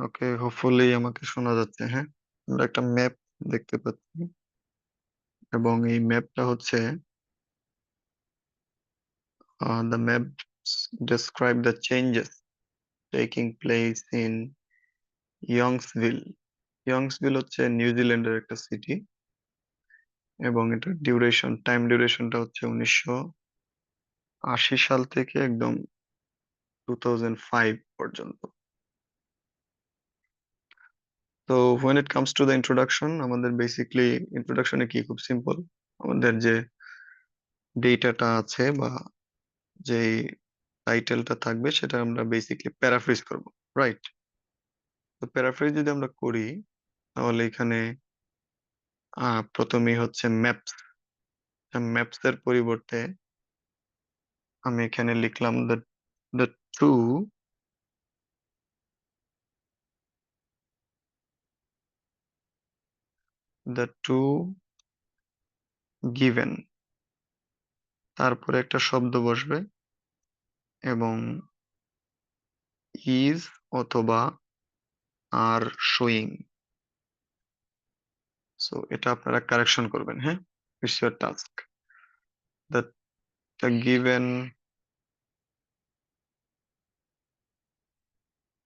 ওকে, hopefully আমাকে শোনা যাচ্ছে। হ্যাঁ, আমরা একটা ম্যাপ দেখতে পাচ্ছি, এবং এই ম্যাপটা হচ্ছে the map describe the changes taking place in ইয়ংসভিল। ইয়ংসভিল হচ্ছে নিউজিল্যান্ডের একটা সিটি, এবং এটার টাইম ডিউরেশনটা হচ্ছে 1980 সাল থেকে একদম 2005 পর্যন্ত। তো when it comes to the introduction, আমাদের বেসিকলি ইন্ট্রোডাকশনে কি, খুব সিম্পল। আমাদের যে ডেটাটা আছে বা যে টাইটেলটা থাকবে সেটা আমরা বেসিকলি প্যারাফ্রেজ করব, রাইট? তো প্যারাফ্রেজ যদি আমরা করি, তাহলে এখানে প্রথমেই হচ্ছে ম্যাপস। ম্যাপস এর পরিবর্তে আমি এখানে লিখলাম the to the two given, তারপরে একটা শব্দ বসবে, এবং ইজ অথবা আর শোয়িং। সো এটা আপনারা কারেকশন করবেন, হ্যাঁ? It's your task. The the given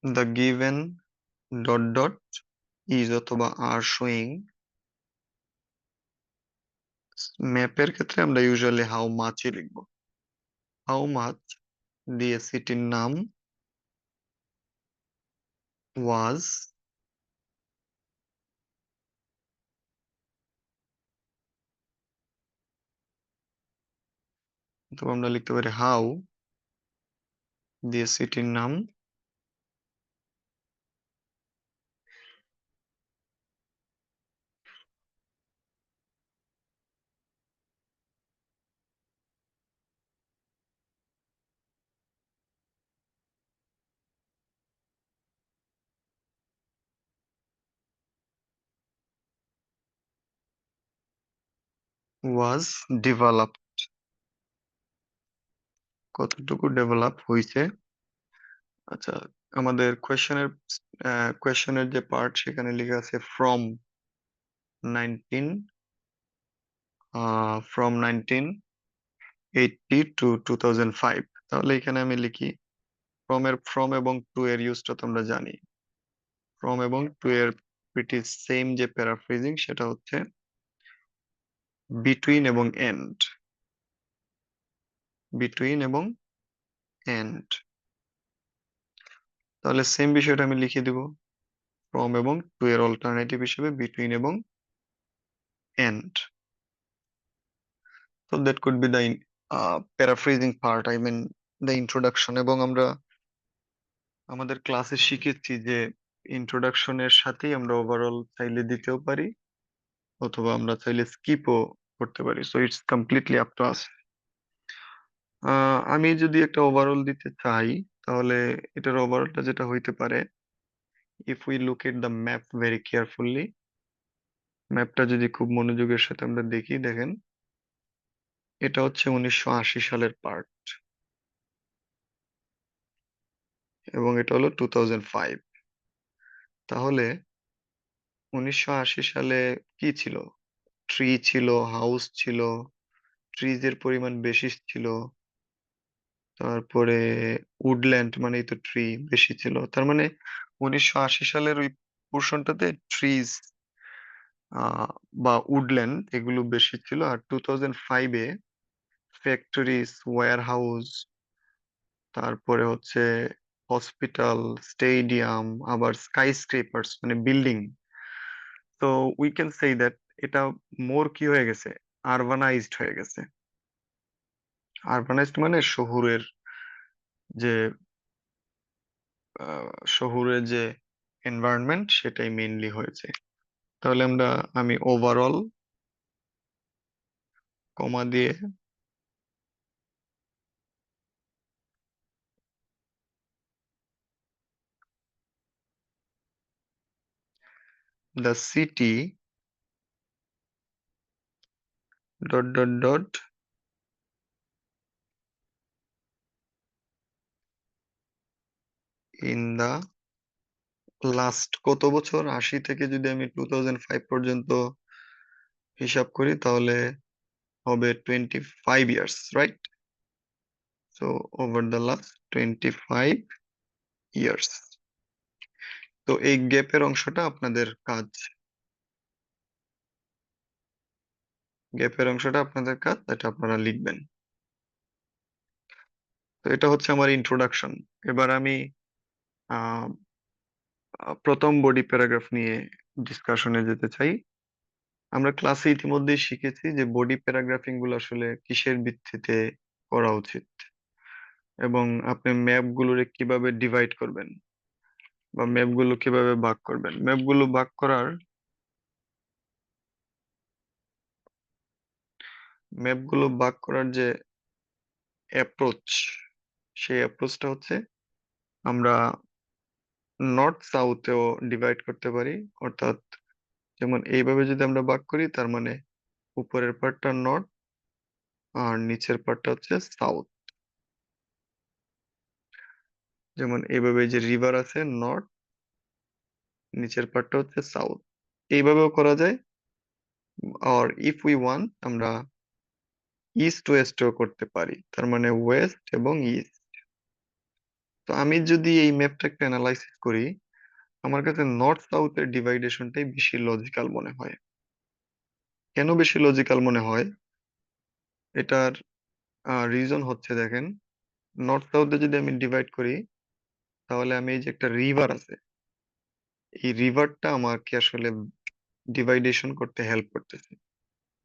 the given dot dot is অথবা আর শোয়িং। ম্যাপের ক্ষেত্রে আমরা ইউজুয়ালি হাউ মাচই লিখবো। হাউ মাচ দিয়ে সিটির নাম ওয়াজ, অথবা আমরা লিখতে পারি হাউ দিয়ে সিটির নাম ওয়াজ ডেভেলপ। কতটুকু ডেভেলপ হয়েছে। আচ্ছা, আমাদের কোয়েশ্চেনের যে পার্ট সেখানে লেখা আছে ফ্রম 19 1980 টু 2005। তাহলে এখানে আমি লিখি ফ্রম এবং টু এর ইউজটা তো আমরা জানি। ফ্রম এবং টু এর প্রিটি সেম যে প্যারাফ্রেজিং, সেটা হচ্ছে বিটুইন এবং এন্ড। বিটুইন এবং এন্ড, তাহলে সেম বিষয়টা আমি লিখে দিব। ফ্রম এবং টু এর অল্টারনেটিভ হিসেবে বিটুইন এবং and. So that could be the paraphrasing part, I mean the introduction। এবং আমরা আমাদের ক্লাসে শিখেছি যে ইন্ট্রোডাকশনের সাথেই আমরা ওভারঅল চাইলে দিতেও পারি, অথবা আমরা চাইলে স্কিপও করতে পারি। So it's completely up to us. আমি যদি একটা ওভারঅল দিতে চাই, তাহলে এটার ওভারঅলটা যেটা হইতে পারে, if we look at the map very carefully, ম্যাপটা যদি খুব মনোযোগের সাথে আমরা দেখি, দেখেন এটা হচ্ছে 1980 সালের পার্ট, এবং এটা হলো 2005। তাহলে 1980 সালে কি ছিল? ট্রি ছিল, হাউস ছিল, ট্রিজের পরিমাণ বেশি ছিল। তারপরে উডল্যান্ড মানেই তো ট্রি, বেশি ছিল। তার মানে 1980 সালের ওই পোর্শনটাতে ট্রিজ আহ বা উডল্যান্ড এগুলো বেশি ছিল। আর 2005-এ ফ্যাক্টরিজ, ওয়্যার হাউস, তারপরে হচ্ছে হসপিটাল, স্টেডিয়াম, আবার স্কাই স্ক্রেপার্স মানে বিল্ডিং। তো উই ক্যান সে দ্যাট এটা মোর কি হয়ে গেছে, আরবানাইজড হয়ে গেছে। আরবানাইজড মানে যে শহুরের যে এনভায়রনমেন্ট সেটাই মেইনলি হয়েছে। তাহলে আমি ওভারঅল কমা দিয়ে the city dot dot dot in the last কত বছর, 80 থেকে যদি আমি 2005 পর্যন্ত হিসাব করি তাহলে হবে 25 years, right? So over the last 25 years. তো এই গ্যাপের অংশটা আপনাদের কাজ, এটা আপনারা লিখবেন। তো এটা হচ্ছে আমার ইন্ট্রোডাকশন। এবার আমি আহ, প্রথম বডি প্যারাগ্রাফ নিয়ে ডিসকাশনে যেতে চাই। আমরা ক্লাসে ইতিমধ্যেই শিখেছি যে বডি প্যারাগ্রাফিং গুলো আসলে কিসের ভিত্তিতে করা উচিত, এবং আপনি ম্যাপ গুলোরে কিভাবে ডিভাইড করবেন বা ম্যাপ গুলো কিভাবে ভাগ করবেন। ম্যাপ গুলো ভাগ করার যে অ্যাপ্রোচ, সেই অ্যাপ্রোচটা হচ্ছে আমরা নর্থ সাউথেও ডিভাইড করতে পারি। অর্থাৎ যেমন এইভাবে যদি আমরা ভাগ করি, তার মানে উপরের পার্টটা নর্থ আর নিচের পার্টটা হচ্ছে সাউথ। যেমন এইভাবে যে রিভার আছে নর্থ, নিচের পার্টটা হচ্ছে সাউথ, এইভাবেও করা যায়। আর ইফ উই ওয়ান্ট, আমরা ইস্ট ওয়েস্টও করতে পারি, তার মানে ওয়েস্ট এবং ইস্ট। তো আমি যদি এই ম্যাপটাকে অ্যানালাইসিস করি, আমার কাছে নর্থ সাউথের ডিভাইডেশনটাই বেশি লজিক্যাল মনে হয়। কেন বেশি লজিক্যাল মনে হয়? এটার রিজন হচ্ছে, দেখেন, নর্থ সাউথে যদি আমি ডিভাইড করি, তাহলে আমি এই যে একটা রিভার আছে, এই রিভারটা আমাকে আসলে ডিভাইডেশন করতে হেল্প করতেছে।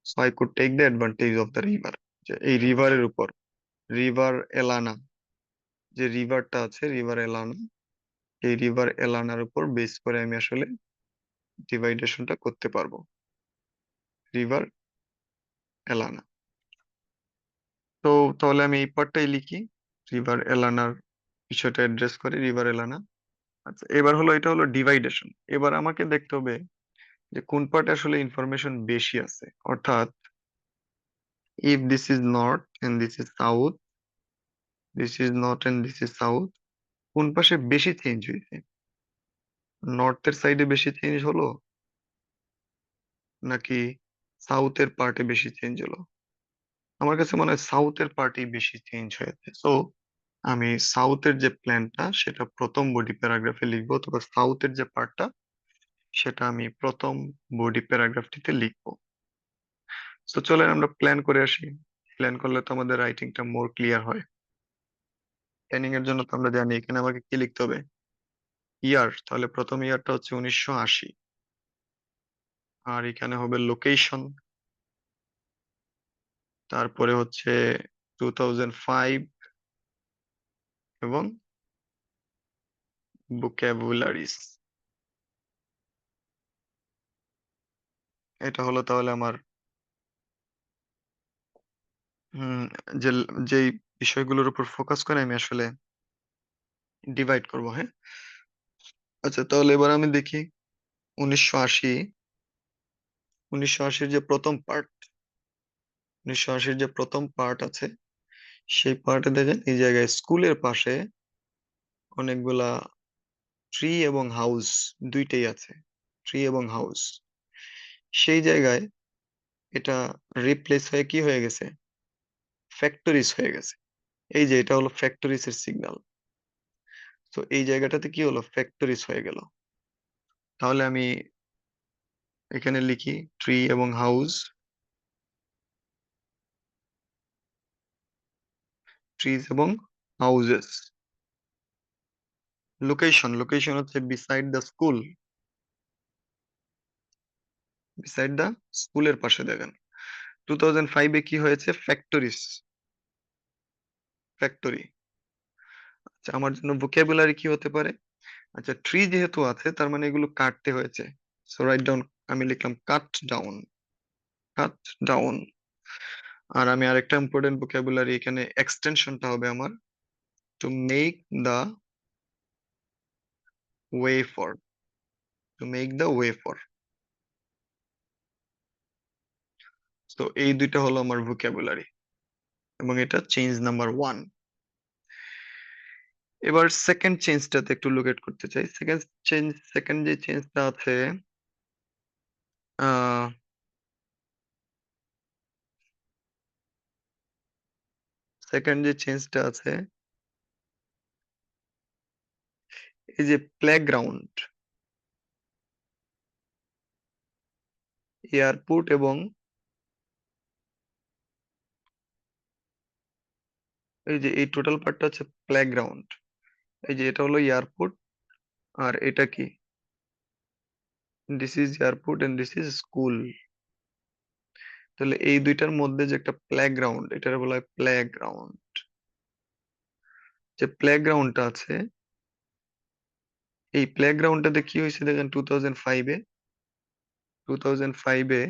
So I could take the advantage of the river. যে এই রিভারের উপর, রিভার এলানা, যে রিভারটা আছে রিভার এলানা, এই রিভার এলানার উপর বেস করে আমি আসলে ডিভাইডেশনটা করতে পারবো। রিভার এলানা। তো তাহলে আমি এই পার্টটাই লিখি, রিভার এলানার বিষয়টা অ্যাড্রেস করে, রিভার এলানা। আচ্ছা, এবার হলো, এটা হলো ডিভাইডেশন। এবার আমাকে দেখতে হবে যে কোন পার্টে আসলে ইনফরমেশন বেশি আছে। অর্থাৎ if this is north and this is south, this is north and this is south, কোন পাশে বেশি চেঞ্জ হয়েছে? নর্থের সাইডে বেশি চেঞ্জ হলো, নাকি সাউথের পার্টে বেশি চেঞ্জ হলো? আমার কাছে মনে হয় সাউথের পার্টি বেশি চেঞ্জ হয়েছে। সো আমি সাউথের যে প্ল্যানটা সেটা প্রথম বডি প্যারাগ্রাফে লিখবো, অথবা সাউথের যে পার্টটা সেটা আমি প্রথম বডি প্যারাগ্রাফটিতে লিখবো। তো চলেন আমরা প্ল্যান করে আসি। প্ল্যান করলে তো আমাদের রাইটিংটা মোর ক্লিয়ার হয়। প্ল্যানিং এর জন্য তো আমরা জানি এখানে আমাকে কি লিখতে হবে, ইয়ার। তাহলে প্রথম ইয়ারটা হচ্ছে 1980, আর এখানে হবে লোকেশন, তারপরে হচ্ছে 2005, এবং vocabularies। এটা হলো তাহলে আমার হুম, যে যেই বিষয়গুলোর উপর ফোকাস করে আমি আসলে ডিভাইড করব। হ্যাঁ, আচ্ছা, তাহলে এবার আমি দেখি 1980, 1980-র যে প্রথম পার্ট, 1980-র যে প্রথম পার্ট আছে, সেই পার্টে দেখেন এই জায়গায় স্কুলের পাশে অনেকগুলা ট্রি এবং হাউস, দুইটাই আছে, ট্রি এবং হাউস। সেই জায়গায় এটা রিপ্লেস হয়ে কি হয়ে গেছে, ফ্যাক্টরিজ হয়ে গেছে। এই যে এটা হলো ফ্যাক্টরিজ এর সিগন্যাল। তো এই জায়গাটাতে কি হলো, ফ্যাক্টরিজ হয়ে গেল। তাহলে আমি এখানে লিখি ট্রি এবং হাউস, ট্রিজ এবং হাউসেস। লোকেশন, লোকেশন হচ্ছে beside the school, beside the স্কুলের পাশে। দেখেন 2005-এ কি হয়েছে, ফ্যাক্টরিজ, ফ্যাক্টরি। আচ্ছা, আমার জন্য ভোকাবুলারি কি হতে পারে? আচ্ছা, ট্রি যেহেতু আছে তার মানে এগুলো কাটতে হয়েছে। সো রাইট ডাউন, আমি লিখলাম কাট ডাউন, কাট ডাউন। আর আমি আরেকটা ইম্পর্টেন্ট ভোকাবুলারি এখানে, এক্সটেনশনটা হবে আমার to make the way for, to make the way for. তো এই দুইটা হলো আমার ভোকাবুলারি, এবং এটা চেঞ্জ নাম্বার 1। এবার সেকেন্ড চেঞ্জটাতে একটু লোকেট করতে চাই। সেকেন্ড যে চেঞ্জটা আছে, আহ সেকেন্ড যে চেঞ্জটা আছে, এই যে প্লেগ্রাউন্ড, এয়ারপোর্ট এবং এই যে এই টোটাল পার্টটা হচ্ছে প্লেগ্রাউন্ড। এই যে এটা হলো এয়ারপোর্ট, আর এটা কি, this is airport and this is school. তাহলে এই দুইটার মধ্যে যে একটা প্লেগ্রাউন্ড, এটার বলা হয় প্লেগ্রাউন্ড। যে প্লেগ্রাউন্ডটা আছে, এই প্লেগ্রাউন্ডটাতে কি হয়েছে দেখেন, 2005-এ, 2005-এ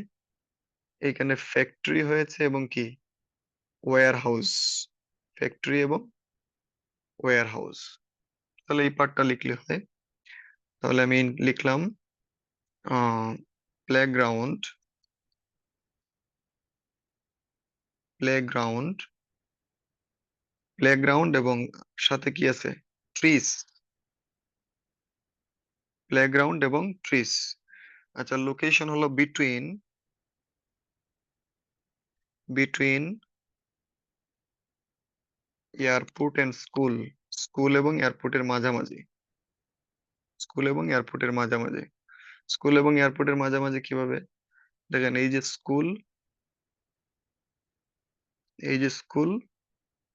এখানে ফ্যাক্টরি হয়েছে এবং কি ওয়্যার হাউস, ফ্যাক্টরি এবং ওয়্যার হাউস। তাহলে এই পার্টটা লিখলে হয়। তাহলে আমি লিখলাম প্লেগ্রাউন্ড, প্লেগ্রাউন্ড, প্লেগ্রাউন্ড এবং সাথে কি আছে, ট্রিস, প্লেগ্রাউন্ড এবং ট্রিস। আচ্ছা, লোকেশন হলো between, between airport and school, school এবং এয়ারপোর্টের মাঝামাঝি, স্কুল এবং এয়ারপোর্টের মাঝামাঝি। স্কুল এবং এয়ারপোর্টের মাঝামাঝি কিভাবে, দেখেন এই যে স্কুল, এই যে স্কুল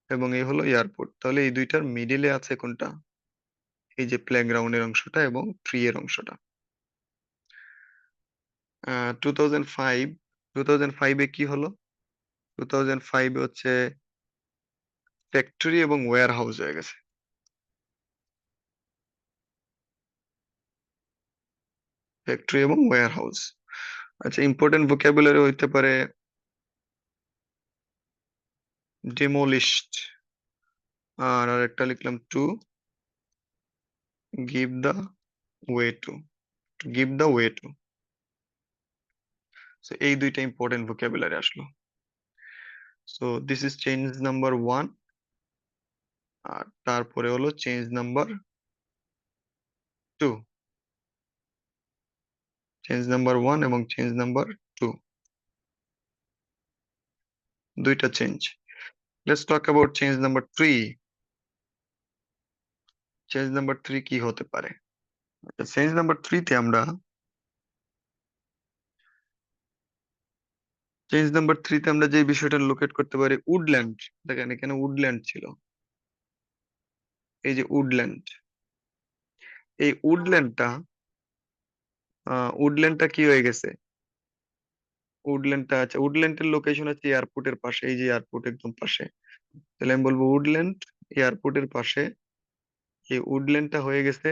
এবং এই হলো এয়ারপোর্ট, তাহলে এই দুইটার মিডিলে আছে কোনটা, এই যে প্লেগ্রাউন্ডের অংশটা এবং ট্রি এর অংশটা। 2005, 2005-এ কি হলো, 2005-এ হচ্ছে ফ্যাক্টরি এবং ওয়্যার হাউস হয়ে গেছে, ফ্যাক্টরি এবং ওয়্যার হাউস। আচ্ছা, ইম্পর্টেন্ট ভোকাবুলারি হইতে পারে ডিমোলিশড, আর আরেকটা লিখলাম to give the way to, to give the way to. So এই দুইটা ইম্পর্টেন্ট ভোকাবুলারি আসলো। So this is change number one, আর তারপরে হলো change number two, change number one এবং চেঞ্জ নাম্বার টু, দুইটা change. Let's talk about change number three. Change number three কি হতে পারে, চেঞ্জ নাম্বার থ্রিতে আমরা, চেঞ্জ নাম্বার থ্রিতে আমরা যে বিষয়টা লোকেট করতে পারি, উডল্যান্ড। দেখেন এখানে উডল্যান্ড ছিল, এই যে উডল্যান্ড, এই উডল্যান্ডটা, উডল্যান্ডটা কি হয়ে গেছে, উডল্যান্ডটা আছে, উডল্যান্ডের লোকেশন হচ্ছে এয়ারপোর্টের পাশে, এই যে এয়ারপোর্ট একদম পাশে। তাহলে আমি বলবো উডল্যান্ড এয়ারপোর্টের পাশে, এই উডল্যান্ডটা হয়ে গেছে,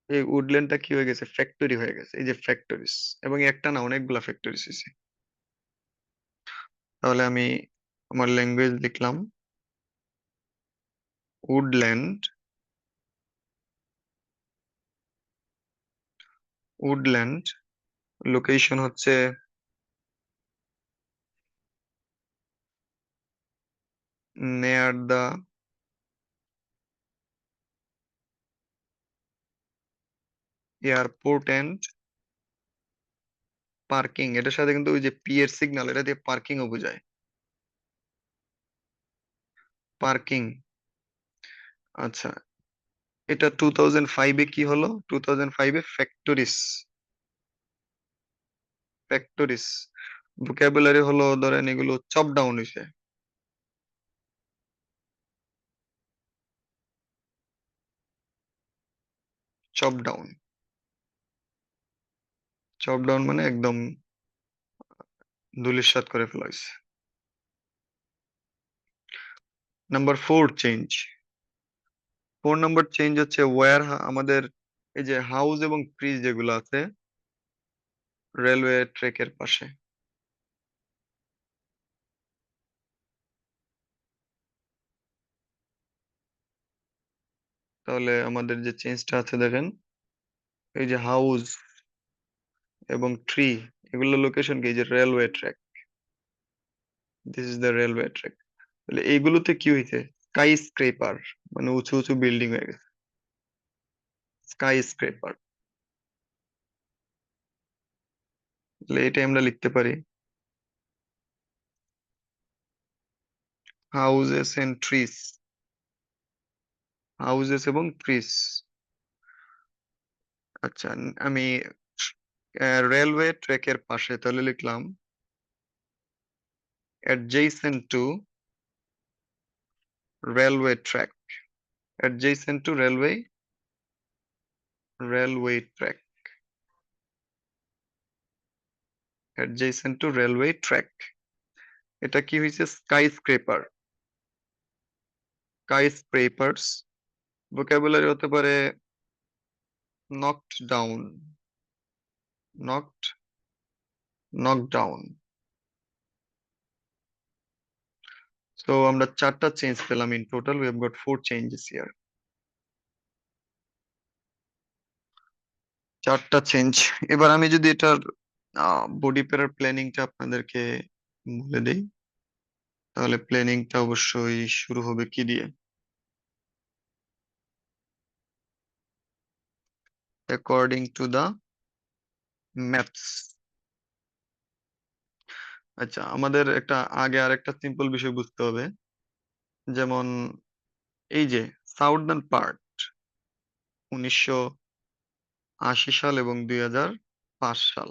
এই উডল্যান্ডটা কি হয়ে গেছে, ফ্যাক্টরি হয়ে গেছে, এই যে ফ্যাক্টরিজ, এবং একটা না অনেকগুলা ফ্যাক্টরিজ আছে। তাহলে আমি আমার ল্যাঙ্গুয়েজ লিখলাম উডল্যান্ড, উডল্যান্ড লোকেশন হচ্ছে নেয়ার দা এয়ারপোর্ট এন্ড পার্কিং। এটার সাথে কিন্তু ওই যে পি এর সিগন্যাল, এটা দিয়ে পার্কিং ও বোঝায়, পার্কিং। আচ্ছা, এটা 2005-এ কি হলো, 2005-এ ফ্যাক্টরিস, ফ্যাক্টরিস ভোকাবুলারি হলো, ধরেন এগুলো চপ ডাউন হইছে, চপ ডাউন, চপ ডাউন মানে একদম ধূলিসাৎ করে ফেলা হয়েছে। Number four change, four number change হচ্ছে ওয়্যার, আমাদের এই যে হাউস এবং ট্রিজ যেগুলো আছে রেলওয়ে ট্র্যাকের পাশে। তাহলে আমাদের যে চেঞ্জটা আছে দেখেন, এই যে হাউস এবং ট্রি, এগুলো লোকেশন কি? এই যে railway track, this is the railway track. তাহলে এইগুলোতে কি হয়েছে? স্কাই স্ক্রেপার, মানে উঁচু উঁচু বিল্ডিং হয়ে গেছে, স্কাই স্ক্রেপার। তাহলে এটাই আমরা লিখতে পারি হাউজেস এন্ড ট্রিস, হাউজেস এবং ট্রিস। আচ্ছা, আমি রেলওয়ে ট্র্যাকের পাশে তাহলে লিখলাম adjacent to railway track, adjacent to railway track, adjacent to railway track। এটা কি হয়েছে? Skyscraper, skyscrapers. Vocabulary হতে পারে knocked down, knocked, knock down. তো আমরা চারটা চেঞ্জ পেলাম, in total we have got 4 changes here. চারটা চেঞ্জ। এবার আমি যদি এটার বডি প্যারার প্ল্যানিংটা আপনাদেরকে বলে দেই, তাহলে প্ল্যানিংটা অবশ্যই শুরু হবে কি দিয়ে? According to the maps. আচ্ছা, আমাদের একটা আগে আরেকটা সিম্পল বিষয় বুঝতে হবে, যেমন এই যে সাউদার্ন পার্ট 1980 সাল এবং 2005 সাল,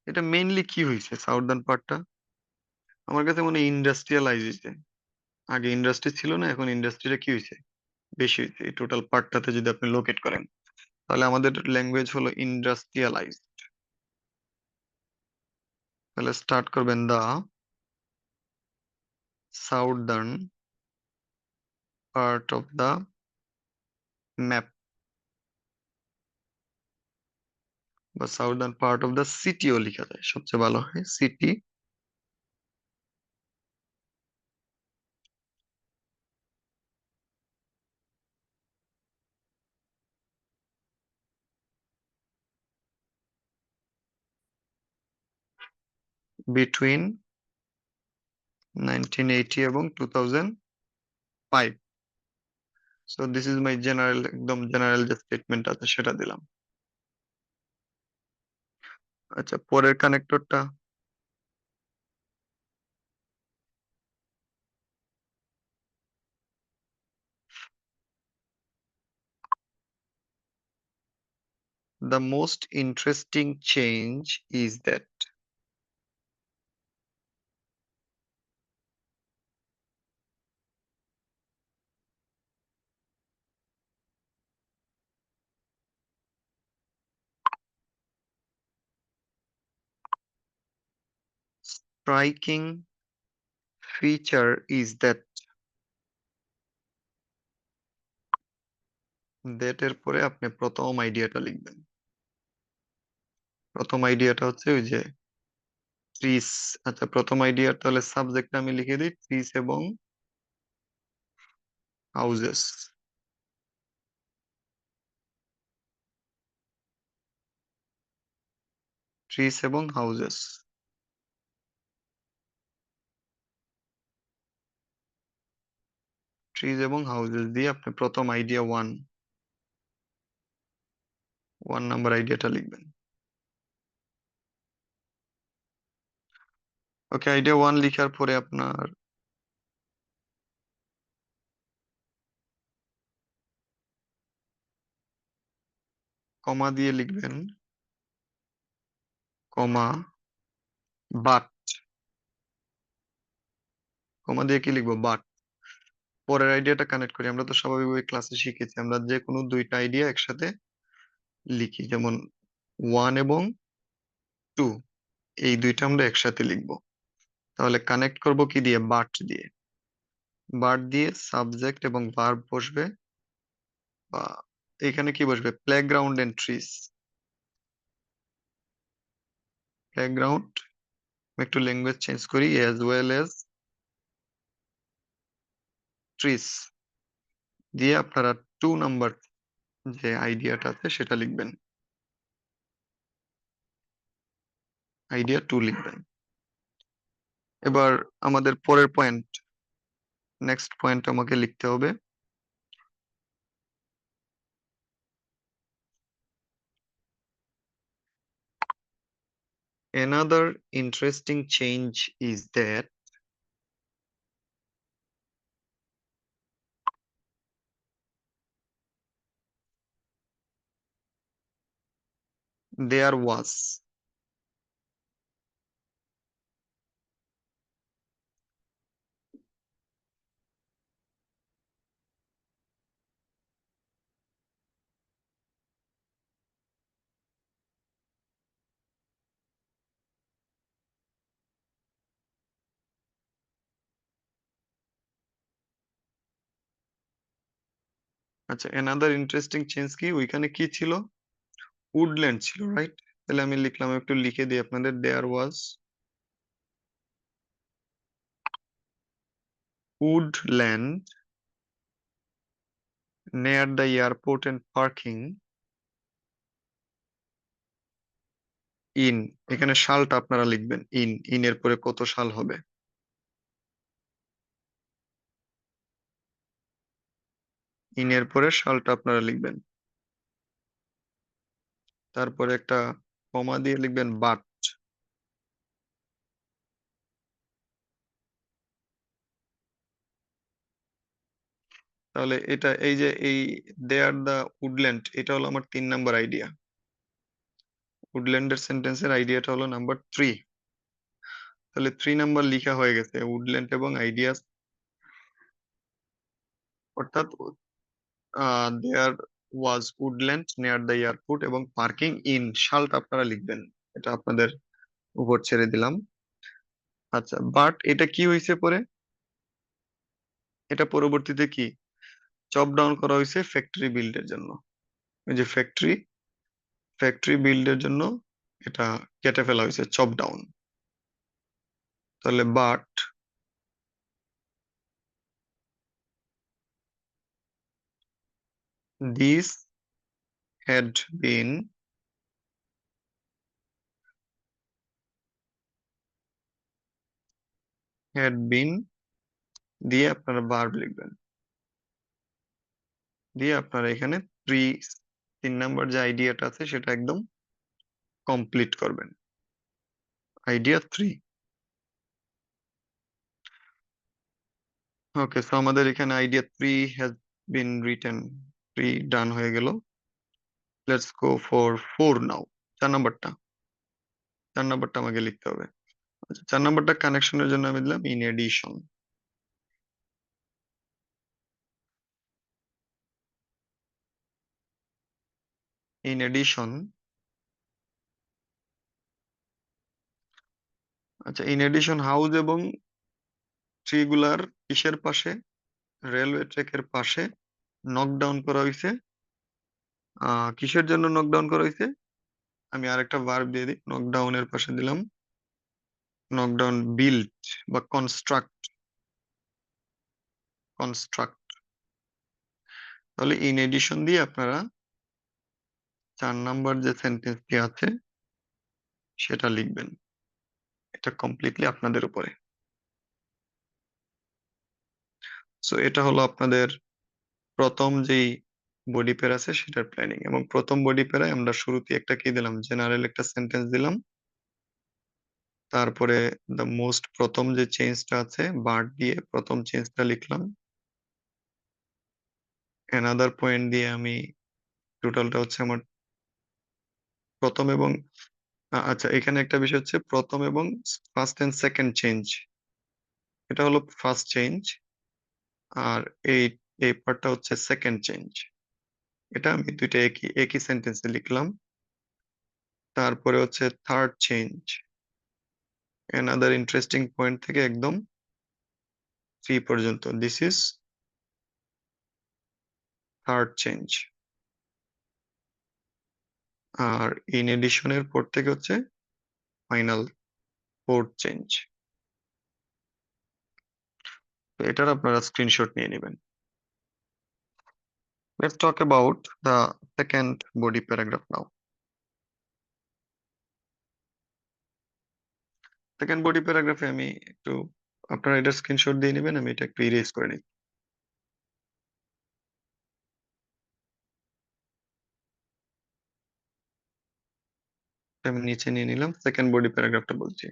এটা মেইনলি কি হয়েছে সাউদার্ন পার্টটা? আমার কাছে মনে হয় ইন্ডাস্ট্রিয়ালাইজ হয়েছে। আগে ইন্ডাস্ট্রি ছিল না, এখন ইন্ডাস্ট্রিটা কি হয়েছে? বেশি হয়েছে। এই টোটাল পার্টটাতে যদি আপনি লোকেট করেন, তাহলে আমাদের ল্যাঙ্গুয়েজ হলো ইন্ডাস্ট্রিয়ালাইজ। তাহলে স্টার্ট করবেন the southern part of the map, বা সাউদার্ন পার্ট অফ দা সিটিও লেখা যায়, সবচেয়ে ভালো হয় সিটি, বিটুইন 1980 এবং 2005। So this is my general, একদম জেনারেল যে স্টেটমেন্ট আছে সেটা দিলাম। আচ্ছা, পরের কানেক্টরটা the most interesting change is that striking feature is that, that এর পরে আপনি প্রথম আইডিয়াটা লিখবেন। প্রথম আইডিয়াটা হচ্ছে ওই যে ট্রিস। আচ্ছা, প্রথম আইডিয়া তাহলে সাবজেক্ট আমি লিখে দিই ট্রিস এবং হাউজেস। ট্রিস এবং হাউজেস, ট্রিজ এবং হাউজেস দিয়ে আপনি প্রথম আইডিয়া ওয়ান, ওয়ান নাম্বার আইডিয়াটা লিখবেন। ওকে, আইডিয়া ওয়ান লিখার পরে আপনার কমা দিয়ে লিখবেন, কমা বাট, কমা দিয়ে কি লিখবো? বাট। পরের আইডিয়াটা কানেক্ট করি। আমরা তো স্বাভাবিকভাবে ক্লাসে শিখেছি আমরা যে কোনো দুইটা আইডিয়া একসাথে লিখি, যেমন ওয়ান এবং টু, এই দুইটা আমরা একসাথে লিখবো। তাহলে কানেক্ট করব কি দিয়ে? বাট দিয়ে। বাট দিয়ে সাবজেক্ট এবং ভার্ব বসবে, বা এখানে কি বসবে? Playground and trees. প্লেগ্রাউন্ড, একটু ল্যাঙ্গুয়েজ চেঞ্জ করি, অ্যাজ ওয়েল এজ ট্রিস দিয়ে আপনারা টু নাম্বার যে আইডিয়াটা আছে সেটা লিখবেন। আইডিয়া টু লিখবেন। এবার আমাদের পরের পয়েন্ট, নেক্সট পয়েন্ট আমাকে লিখতে হবে। Another interesting change is that there was আচ্ছা, another interesting change কি ওইখানে কি ছিল? উডল্যান্ড ছিল, রাইট? তাহলে আমি লিখলাম, একটু লিখে দিই আপনাদের, there was woodland near the airport and parking in, এখানে সালটা আপনারা লিখবেন, ইন এর পরে কত সাল হবে? ইন এর পরে সালটা আপনারা লিখবেন। তারপরে একটা কমা দিয়ে লিখবেন বাট। তাহলে এটা, এই যে এই দেয়ার দা উডল্যান্ড, এটা হলো আমার 3 নাম্বার আইডিয়া। উডল্যান্ডের সেন্টেন্সের আইডিয়াটা হলো নাম্বার 3। তাহলে 3 নাম্বার লিখা হয়ে গেছে, উডল্যান্ড এবং আইডিয়াস, অর্থাৎ দেয়ার ওয়াজ উডল্যান্ড নিয়ার দ্য এয়ারপোর্ট এবং পার্কিং ইন, সালটা আপনারা লিখবেন। এটা আপনাদের উপর ছেড়ে দিলাম। আচ্ছা, বাট এটা কি হয়েছে পরে? এটা পরবর্তীতে কি চপ ডাউন করা হয়েছে ফ্যাক্টরি বিল্ডের জন্য। ওই যে ফ্যাক্টরি বিল্ডের জন্য এটা কেটে ফেলা হয়েছে, চপ ডাউন। তাহলে but this had been had been দিয়ে আপনারা ভার্ব লিখবেন, দিয়ে আপনারা এখানে থ্রি 3 নাম্বার যে আইডিয়াটা আছে সেটা একদম কমপ্লিট করবেন। আইডিয়া 3। ওকে, সো আমাদের এখানে আইডিয়া 3 হ্যাজ বিন রিটেন, 3 ডান হয়ে গেল। লেটস গো ফর 4 নাও। 4 নাম্বারটা, 4 নাম্বারটা আমাকে লিখতে হবে। আচ্ছা, 4 নাম্বারটা কানেকশনের জন্য আমি দিলাম ইন এডিশন। ইন এডিশন, আচ্ছা, ইন এডিশন হাউস এবং ট্রি গুলার কিসের পাশে? রেলওয়ে ট্র্যাকের পাশে নকডাউন করা হয়েছে। কিসের জন্য নকডাউন করা হয়েছে? আমি আরেকটা ভার্ব দিয়ে দিই, নকডাউনের পাশে দিলাম নকডাউন বিল্ড বা কনস্ট্রাক্ট। কনস্ট্রাক্ট, তাহলে ইন এডিশন দিয়ে আপনারা 4 নাম্বার যে সেন্টেন্সটি আছে সেটা লিখবেন। এটা কমপ্লিটলি আপনাদের উপরে। সো এটা হলো আপনাদের প্রথম যেই বডি পেয়ার আছে সেটার প্ল্যানিং, এবং প্রথম বডি পেয়ারে আমরা শুরুতে একটা কি দিলাম, জেনারেল একটা সেন্টেন্স দিলাম। তারপরে দ্য মোস্ট, প্রথম যে চেঞ্জটা আছে বার্ড দিয়ে প্রথম চেঞ্জটা লিখলাম। অ্যানাদার পয়েন্ট দিয়ে আমি, টোটালটা হচ্ছে আমার প্রথম এবং আচ্ছা, এখানে একটা বিষয় হচ্ছে প্রথম এবং ফার্স্ট এন্ড সেকেন্ড চেঞ্জ, এটা হলো ফার্স্ট চেঞ্জ, আর এই এই পার্টটা হচ্ছে সেকেন্ড চেঞ্জ। এটা আমি দুইটা একই একই সেন্টেন্সে লিখলাম। তারপরে হচ্ছে third change, another interesting point থেকে একদম 3 পর্যন্ত, দিস ইজ থার্ড চেঞ্জ। আর ইন এডিশনের পর থেকে হচ্ছে ফাইনাল ফোর্থ চেঞ্জ। তো এটার আপনারা স্ক্রিনশট নিয়ে নেবেন। Let's talk about the second body paragraph now. Second body প্যারাগ্রাফে আমি একটু, আপনারা এটা স্ক্রিনশট দিয়ে নেবেন, আমি এটা একটু ইরেজ করে নিই। আমি নিচে নিয়ে নিলাম, সেকেন্ড বডি প্যারাগ্রাফটা বলছি।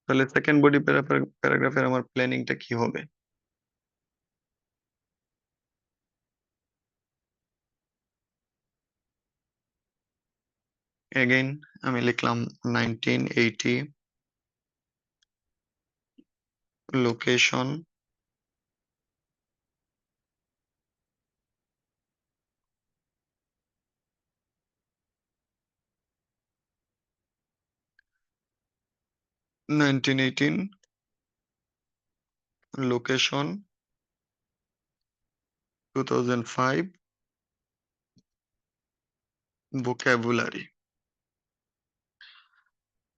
তাহলে সেকেন্ড বডি প্যারাগ্রাফের আমার প্ল্যানিংটা কি হবে? এগেইন আমি লিখলাম 1980, লোকেশন, 1918, লোকেশন, 2005, vocabulary।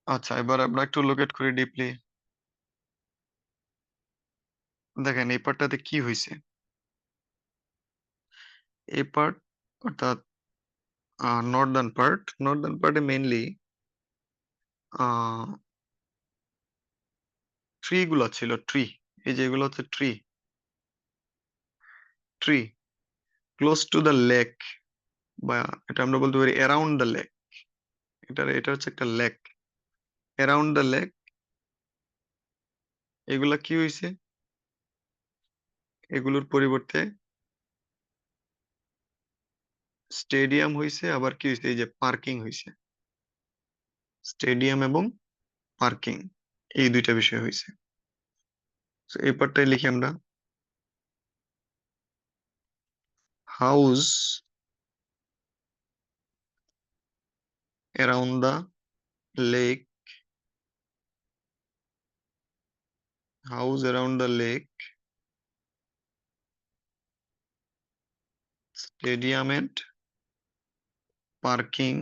আচ্ছা, এবার আমরা একটু লোকেট করি ডিপলি। দেখেন এই পার্টটাতে কি হয়েছে। এই পার্ট, অর্থাৎ নর্দার্ন পার্টে মেইনলি ট্রি গুলা ছিল, ট্রি। এই যে এগুলো হচ্ছে tree, tree close to the lake, বা এটা আমরা বলতে পারি অ্যারাউন্ড দ্য লেক। এটা হচ্ছে একটা লেক, অ্যারাউন্ড দ্য লেক। এগুলা কি হয়েছে, এগুলোর পরিবর্তে স্টেডিয়াম হয়েছে, আবার কি হয়েছে, এই যে পার্কিং হয়েছে। স্টেডিয়াম এবং পার্কিং, এই দুইটা বিষয় হয়েছে। So, এই পার্টটাই লিখি আমরা, house around the lake, house around the lake, stadium and parking.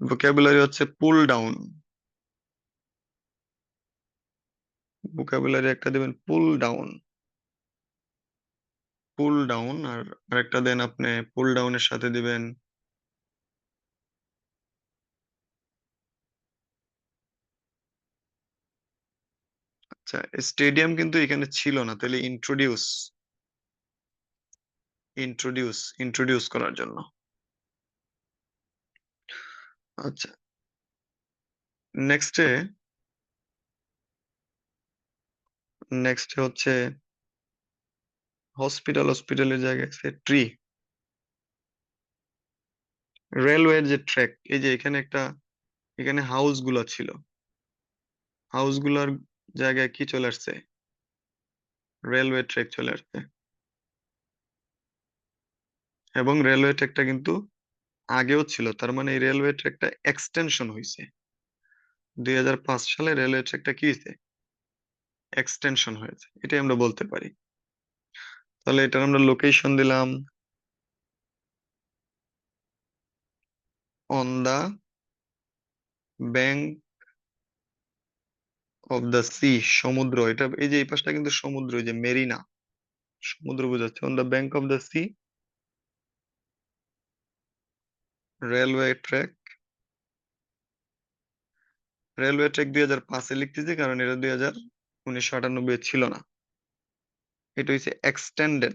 Vocabulary হচ্ছে পুল ডাউন, ভোকাবুলারি একটা দেবেন পুল ডাউন, পুল ডাউন। আর আরেকটা দেন আপনি, পুল ডাউনের সাথে দিবেন, আচ্ছা স্টেডিয়াম কিন্তু এখানে ছিল না, তাহলে ইন্ট্রোডিউস, ইন্ট্রোডিউস করার জন্য। আচ্ছা, নেক্সটে, হচ্ছে হসপিটালের জায়গায় আছে ট্রি। রেলওয়ের যে ট্র্যাক, এই যে এখানে একটা, এখানে হাউস গুলা ছিল, হাউস গুলার জায়গায় কি চলে আসছে, রেলওয়ে ট্র্যাক চলে আসছে। এবং রেলওয়ে ট্র্যাকটা কিন্তু আগেও ছিল, তার মানে এই রেলওয়ে ট্র্যাকটা এক্সটেনশন হয়েছে। 2005 সালে রেলওয়ে ট্র্যাকটা কি হয়েছে, এক্সটেনশন হয়েছে, এটাই আমরা বলতে পারি। তাহলে এটার আমরা লোকেশন দিলাম on the bank of the sea, সমুদ্র। এটা এই যে এই পাশটা কিন্তু সমুদ্র, এই যে মেরিনা, সমুদ্র বোঝাচ্ছে। On the bank of the sea, railway track. Railway track 2005-এ লিখতেছি, কারণ এটা 1998 ছিল না। এটা হচ্ছে এক্সটেন্ডেড,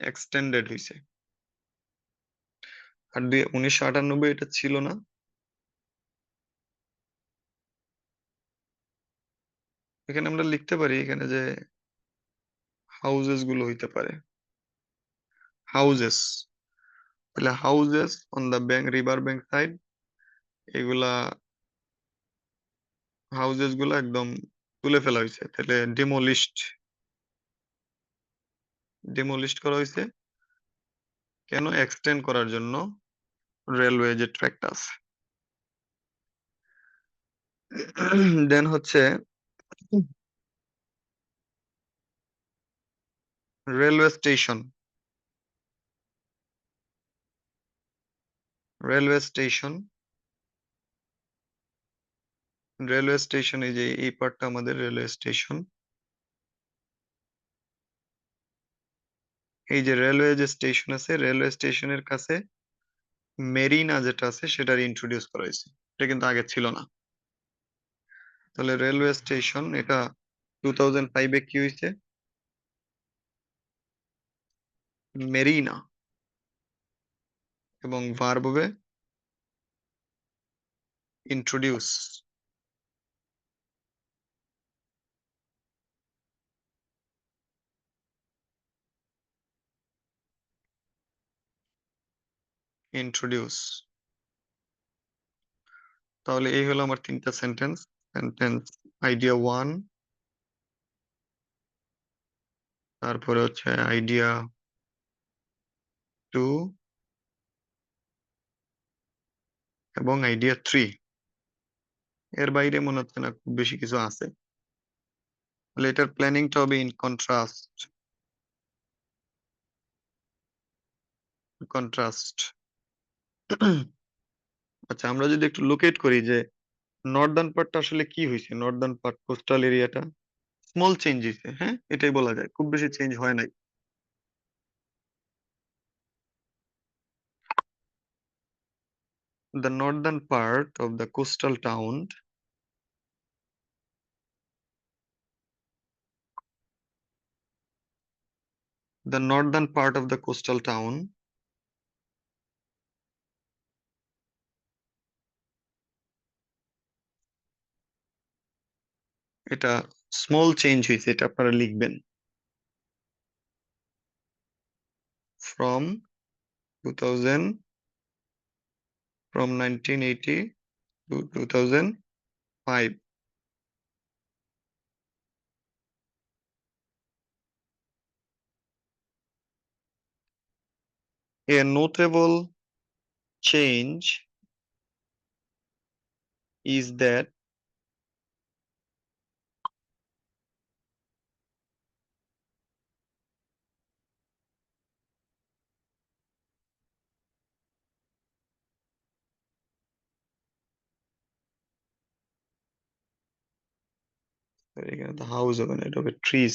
এক্সটেন্ডেড হয়েছে। আর 1998 এটা ছিল না। এখানে আমরা লিখতে পারি এখানে যে হাউজেস গুলো হইতে পারে, হাউজেস। তাহলে houses on the bank, river bank side, এগুলা হাউজেস গুলো একদম তুলে ফেলা হয়েছে, তাহলে ডিমোলিশড, ডিমোলিশড করা হয়েছে। কেন, এক্সটেন্ড করার জন্য রেলওয়ে যে ট্র্যাকটা আছে। দেন হচ্ছে railway station, railway station, railway station, এই যে এই পার্টটা আমাদের রেলওয়ে স্টেশন। এই যে রেলওয়ে যে স্টেশন আছে, রেলওয়ে স্টেশনের কাছে মেরিনা যেটা আছে সেটার ইন্ট্রোডিউস করা হয়েছে। এটা কিন্তু আগে ছিল না। তাহলে রেলওয়ে স্টেশন এটা 2005-এ কি হয়েছে? মেরিনা। এবং ভার্ব হবে ইন্ট্রোডিউস। ইন্ট্রোডিউস। তাহলে এই হলো আমার তিনটা সেন্টেন্স। সেন্টেন্স আইডিয়া ওয়ান, তারপরে হচ্ছে আইডিয়া টু, এবং আইডিয়া থ্রি। এর বাইরে মনে হচ্ছে না খুব বেশি কিছু আছে। তাহলে এটার প্ল্যানিংটা হবে ইন কন্ট্রাস্ট। কন্ট্রাস্ট। আচ্ছা, আমরা যদি একটু লোকেট করি যে নর্দার্ন পার্টটা আসলে কি হয়েছে, নর্দার্ন পার্ট কোস্টাল এরিয়াটা স্মল চেঞ্জ হয়েছে, হ্যাঁ এটাই বলা যায়, খুব বেশি চেঞ্জ হয় নাই। The northern part of the coastal town, the northern part of the coastal town এটা স্মল চেঞ্জ হয়েছে, এটা আপনারা লিখবেন। From 2000, from 1980 to 2005. A notable change is that এখানে তো হাউস হবে না, এটা হবে trees.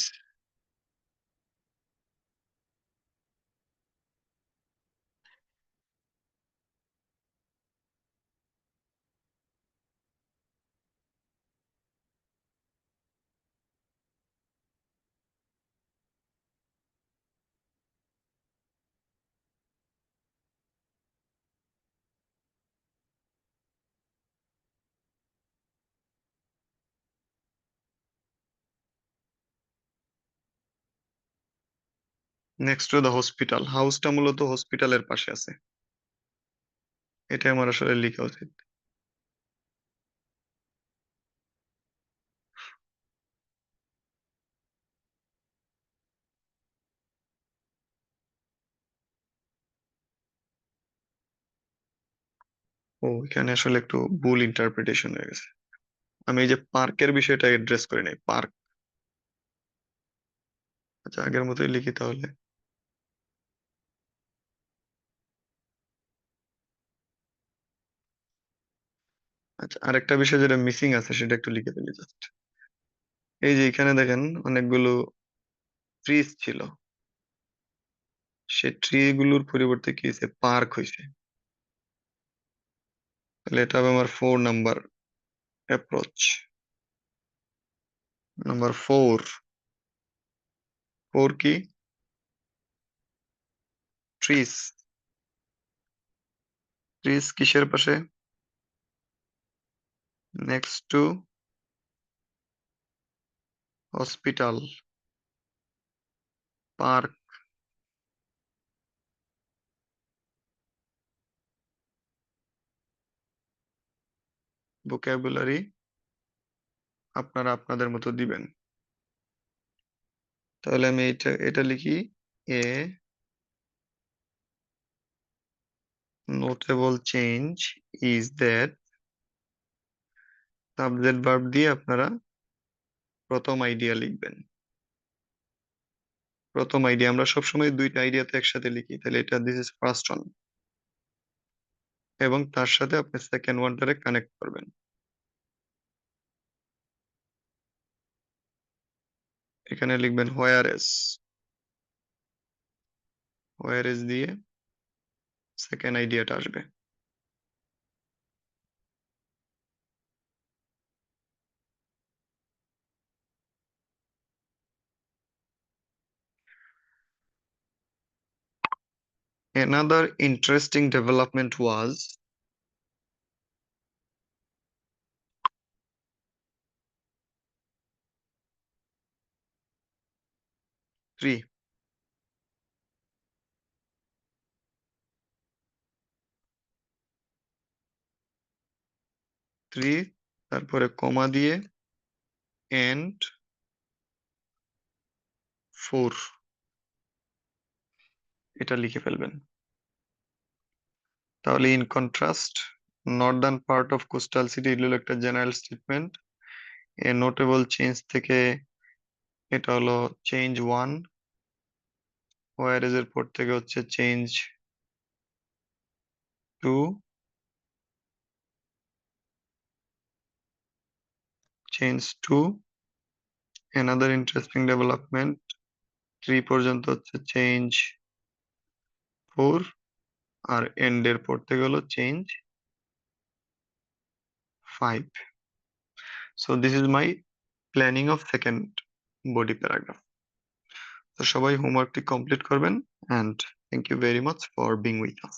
Next to the hospital, হাউসটা মূলত হসপিটালের পাশে আছে, এটা আমার আসলে লেখা উচিত। ও, এখানে আসলে একটু ভুল ইন্টারপ্রিটেশন হয়ে গেছে। আমি এই যে পার্কের বিষয়টা অ্যাড্রেস করি নাই, পার্ক। আচ্ছা, আগের মতোই লিখি তাহলে। আচ্ছা, আরেকটা বিষয় যেটা মিসিং আছে সেটা একটু লিখে দিলি জাস্ট। এই যে এখানে দেখেন অনেকগুলো ট্রিজ ছিল, সে ট্রি গুলোর পরিবর্তে কি হয়েছে, পার্ক হয়েছে। তাহলে এটা হবে আমার 4 number approach. Number four. Four কি? ট্রিজ। ট্রিজ কিসের পাশে? Next to hospital, park. Vocabulary আপনারা আপনাদের মতো দিবেন। তাহলে আমি এটা এটা লিখি, a notable change is that. Subject verb দিয়ে আপনারা প্রথম আইডিয়া লিখবেন। প্রথম আইডিয়া, আমরা সবসময় দুইটা আইডিয়া তো একসাথে লিখি, তাহলে এটা দিস ইজ ফার্স্ট ওয়ান, এবং তার সাথে আপনি সেকেন্ড ওয়ানটারে কানেক্ট করবেন। এখানে লিখবেন হোয়ার এস। ওয়ার ইজ দিয়ে সেকেন্ড আইডিয়াটা আসবে। Another interesting development was 3, 3 তারপরে কমা দিয়ে and 4 এটা লিখে ফেলবেন। তাহলে in contrast Northern part of coastal city এগুলো হলো একটা জেনারেল স্টেটমেন্ট। এ নোটেবল চেঞ্জ থেকে এটা হলো চেঞ্জ 1, ওয়ার ইজ এর পর থেকে হচ্ছে change 2, change 2, another interesting development 3 পর্যন্ত হচ্ছে চেঞ্জ 4 আর এন্ড এর পর থেকে হলো change 5. So this is my planning of second body paragraph. তো সবাই হোমওয়ার্কটি কমপ্লিট করবেন, and thank you very much for being with us.